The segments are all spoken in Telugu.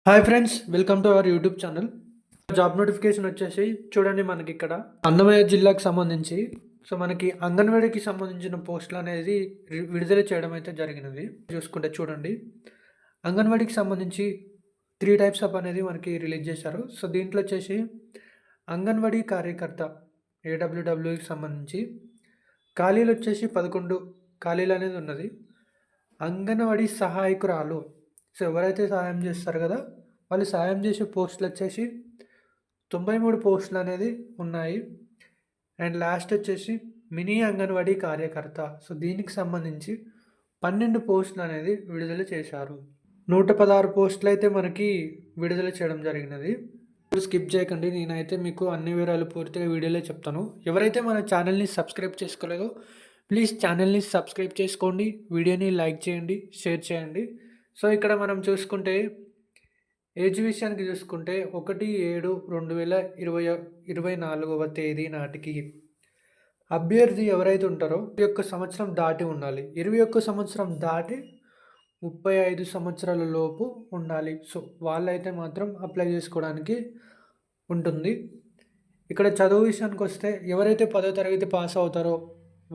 Hi friends, welcome to our YouTube channel. Job notification వచ్చేసి చూడండి, మనకి ఇక్కడ అన్నమయ్య జిల్లాకు సంబంధించి మనకి అంగన్వాడీకి సంబంధించిన పోస్టులు అనేది విడుదల చేయడం అయితే జరిగినది. చూసుకుంటే చూడండి, అంగన్వాడీకి సంబంధించి 3 టైప్స్ ఆఫ్ అనేది మనకి రిలీజ్ చేశారు. దీంట్లో వచ్చేసి అంగన్వాడీ కార్యకర్త ఏడబ్ల్యూడబ్ల్యూకి సంబంధించి ఖాళీలు వచ్చేసి 11 ఖాళీలు అనేది ఉన్నది. అంగన్వాడీ సహాయకురాలు, ఎవరైతే సహాయం చేస్తారు కదా, వాళ్ళు సహాయం చేసే పోస్టులు వచ్చేసి 93 పోస్టులు అనేది ఉన్నాయి. అండ్ లాస్ట్ వచ్చేసి మినీ అంగన్వాడీ కార్యకర్త, దీనికి సంబంధించి 12 పోస్టులు అనేది విడుదల చేశారు. 116 పోస్టులు అయితే మనకి విడుదల చేయడం జరిగినది. స్కిప్ చేయకండి, నేనైతే మీకు అన్ని వివరాలు పూర్తిగా వీడియోలో చెప్తాను. ఎవరైతే మన ఛానల్ని సబ్స్క్రైబ్ చేసుకోలేదో ప్లీజ్ ఛానల్ని సబ్స్క్రైబ్ చేసుకోండి, వీడియోని లైక్ చేయండి, షేర్ చేయండి. ఇక్కడ మనం చూసుకుంటే ఏజ్ విషయానికి చూసుకుంటే 1/7/2024 తేదీ నాటికి అభ్యర్థి ఎవరైతే ఉంటారో 21 సంవత్సరం దాటి ఉండాలి. 21 సంవత్సరం దాటి 35 సంవత్సరాల లోపు ఉండాలి. వాళ్ళైతే మాత్రం అప్లై చేసుకోవడానికి ఉంటుంది. ఇక్కడ చదువు విషయానికి వస్తే ఎవరైతే 10వ తరగతి పాస్ అవుతారో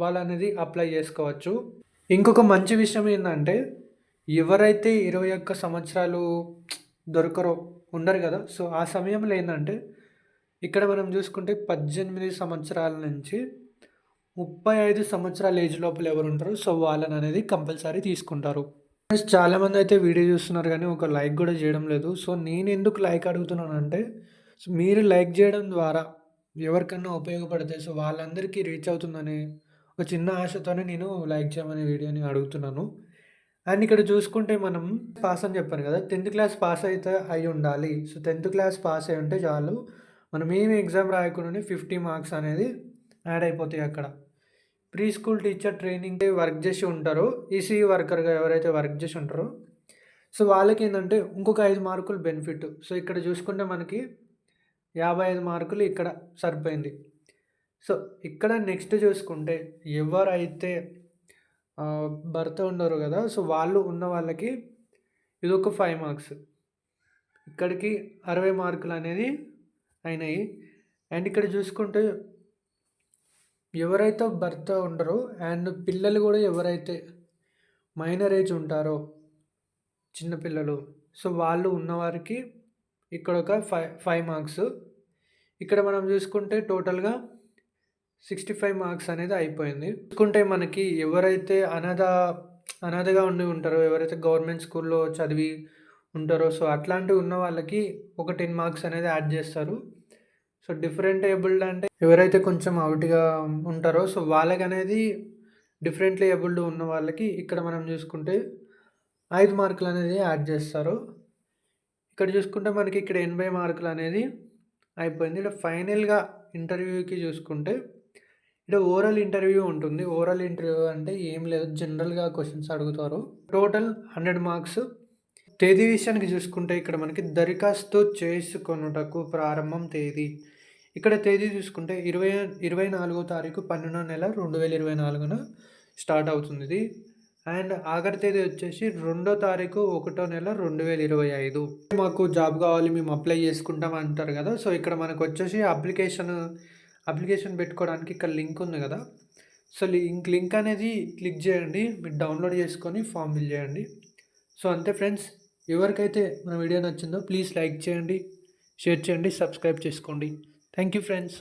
వాళ్ళు అనేది అప్లై చేసుకోవచ్చు. ఇంకొక మంచి విషయం ఏంటంటే, ఎవరైతే 21 సంవత్సరాలు దొరకరో ఉండరు కదా, ఆ సమయంలో ఏంటంటే ఇక్కడ మనం చూసుకుంటే 18 సంవత్సరాల నుంచి 35 సంవత్సరాల ఏజ్ లోపల ఎవరు ఉంటారో వాళ్ళని అనేది కంపల్సరీ తీసుకుంటారు. చాలామంది అయితే వీడియో చూస్తున్నారు కానీ ఒక లైక్ కూడా చేయడం లేదు. నేను ఎందుకు లైక్ అడుగుతున్నాను అంటే, మీరు లైక్ చేయడం ద్వారా ఎవరికన్నా ఉపయోగపడితే వాళ్ళందరికీ రీచ్ అవుతుందని ఒక చిన్న ఆశతోనే నేను లైక్ చేయమని వీడియోని అడుగుతున్నాను. అండ్ ఇక్కడ చూసుకుంటే మనం పాస్ అని చెప్పాను కదా, 10th క్లాస్ పాస్ అయితే అయి ఉండాలి. 10th క్లాస్ పాస్ అయి ఉంటే చాలు, మనం ఏమి ఎగ్జామ్ రాయకుండానే 50 మార్క్స్ అనేది యాడ్ అయిపోతాయి. అక్కడ pre school teacher training work చేసి ఉంటారో, ఈసీఈ వర్కర్గా ఎవరైతే వర్క్ చేసి ఉంటారో వాళ్ళకి ఏంటంటే ఇంకొక 5 మార్కులు బెనిఫిట్. ఇక్కడ చూసుకుంటే మనకి 55 మార్కులు ఇక్కడ సరిపోయింది. ఇక్కడ నెక్స్ట్ చూసుకుంటే ఎవరైతే భర్త ఉండరు కదా, వాళ్ళు ఉన్న వాళ్ళకి ఇదొక 5 మార్క్స్, ఇక్కడికి 60 మార్కులు అనేది అయినాయి. అండ్ ఇక్కడ చూసుకుంటే ఎవరైతే భర్త ఉండరో అండ్ పిల్లలు కూడా ఎవరైతే మైనర్ ఏజ్ ఉంటారో, చిన్నపిల్లలు, వాళ్ళు ఉన్నవారికి ఇక్కడ ఒక 5 మార్క్స్. ఇక్కడ మనం చూసుకుంటే టోటల్గా 65 మార్క్స్ అనేది అయిపోయింది. చూసుకుంటే మనకి ఎవరైతే అనాథగా ఉండి ఉంటారో, ఎవరైతే గవర్నమెంట్ స్కూల్లో చదివి ఉంటారో అట్లాంటివి ఉన్న వాళ్ళకి ఒక 10 మార్క్స్ అనేది యాడ్ చేస్తారు. డిఫరెంట్ ఏబుల్డ్ అంటే ఎవరైతే కొంచెం అవుట్గా ఉంటారో వాళ్ళకి అనేది డిఫరెంట్లీ ఏబుల్డ్ ఉన్న వాళ్ళకి ఇక్కడ మనం చూసుకుంటే 5 మార్కులు అనేది యాడ్ చేస్తారు. ఇక్కడ చూసుకుంటే మనకి ఇక్కడ 80 మార్కులు అనేది అయిపోయింది. ఇక్కడ ఫైనల్గా ఇంటర్వ్యూకి చూసుకుంటే ఇక్కడ ఓరల్ ఇంటర్వ్యూ ఉంటుంది. ఓరల్ ఇంటర్వ్యూ అంటే ఏం లేదు, జనరల్గా క్వశ్చన్స్ అడుగుతారు. Total 100 marks. తేదీ విషయానికి చూసుకుంటే ఇక్కడ మనకి దరఖాస్తు చేసుకొనుటకు ప్రారంభం తేదీ, ఇక్కడ తేదీ చూసుకుంటే 24వ తారీఖు 12వ నెల 2024 స్టార్ట్ అవుతుంది ఇది. అండ్ ఆఖరి తేదీ వచ్చేసి 2వ తారీఖు 1వ నెల 2025. మాకు జాబ్ కావాలి, మేము అప్లై చేసుకుంటాం అంటారు కదా, ఇక్కడ మనకు వచ్చేసి అప్లికేషన్ పెట్టుకోవడానికి ఇక్కడ లింక్ ఉంది కదా, లింక్ అనేది క్లిక్ చేయండి, మీరు డౌన్లోడ్ చేసుకొని ఫామ్ ఫిల్ చేయండి. అంతే ఫ్రెండ్స్, ఎవరికైతే మన వీడియో నచ్చిందో ప్లీజ్ లైక్ చేయండి, షేర్ చేయండి, సబ్స్క్రైబ్ చేసుకోండి. Thank you friends.